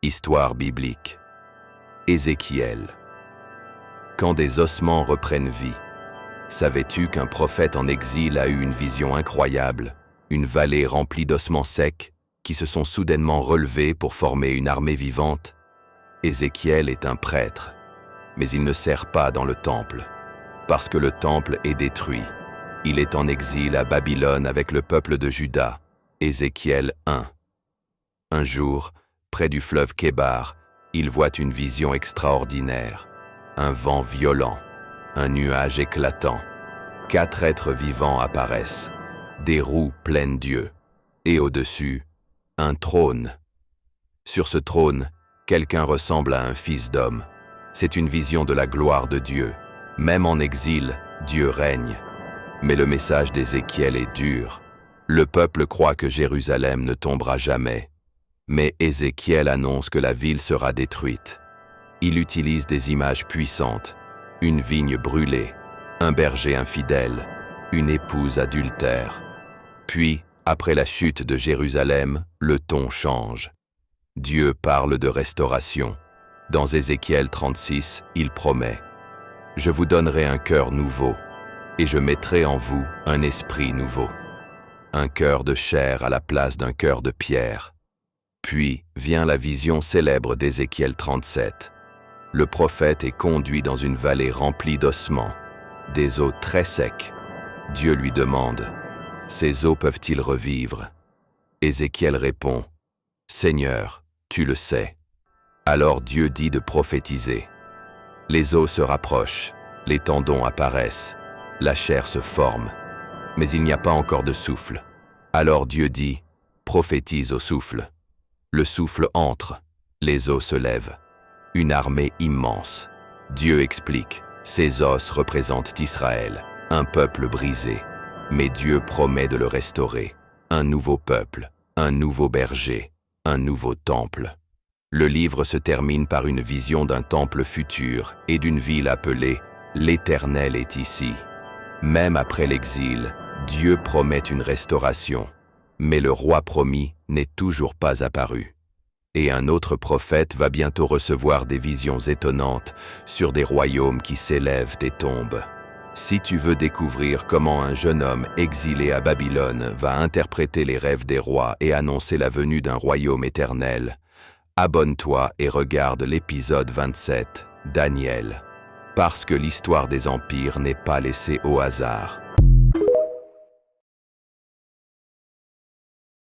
Histoire biblique. Ézéchiel. Quand des ossements reprennent vie. Savais-tu qu'un prophète en exil a eu une vision incroyable, une vallée remplie d'ossements secs qui se sont soudainement relevés pour former une armée vivante? Ézéchiel est un prêtre, mais il ne sert pas dans le temple, parce que le temple est détruit. Il est en exil à Babylone avec le peuple de Juda. Ézéchiel 1. Un jour, près du fleuve Kébar, il voit une vision extraordinaire. Un vent violent, un nuage éclatant. 4 êtres vivants apparaissent, des roues pleines d'yeux, et au-dessus, un trône. Sur ce trône, quelqu'un ressemble à un fils d'homme. C'est une vision de la gloire de Dieu. Même en exil, Dieu règne. Mais le message d'Ézéchiel est dur. Le peuple croit que Jérusalem ne tombera jamais. Mais Ézéchiel annonce que la ville sera détruite. Il utilise des images puissantes, une vigne brûlée, un berger infidèle, une épouse adultère. Puis, après la chute de Jérusalem, le ton change. Dieu parle de restauration. Dans Ézéchiel 36, il promet « Je vous donnerai un cœur nouveau, et je mettrai en vous un esprit nouveau. Un cœur de chair à la place d'un cœur de pierre. » Puis vient la vision célèbre d'Ézéchiel 37. Le prophète est conduit dans une vallée remplie d'ossements, des eaux très secs. Dieu lui demande « Ces eaux peuvent-ils revivre ?» Ézéchiel répond « Seigneur, tu le sais. » Alors Dieu dit de prophétiser. Les os se rapprochent, les tendons apparaissent, la chair se forme, mais il n'y a pas encore de souffle. Alors Dieu dit « Prophétise au souffle. » Le souffle entre, les os se lèvent. Une armée immense. Dieu explique, ces os représentent Israël, un peuple brisé. Mais Dieu promet de le restaurer. Un nouveau peuple, un nouveau berger, un nouveau temple. Le livre se termine par une vision d'un temple futur et d'une ville appelée « L'Éternel est ici ». Même après l'exil, Dieu promet une restauration. Mais le roi promis n'est toujours pas apparu. Et un autre prophète va bientôt recevoir des visions étonnantes sur des royaumes qui s'élèvent des tombes. Si tu veux découvrir comment un jeune homme exilé à Babylone va interpréter les rêves des rois et annoncer la venue d'un royaume éternel, abonne-toi et regarde l'épisode 27, Daniel. Parce que l'histoire des empires n'est pas laissée au hasard.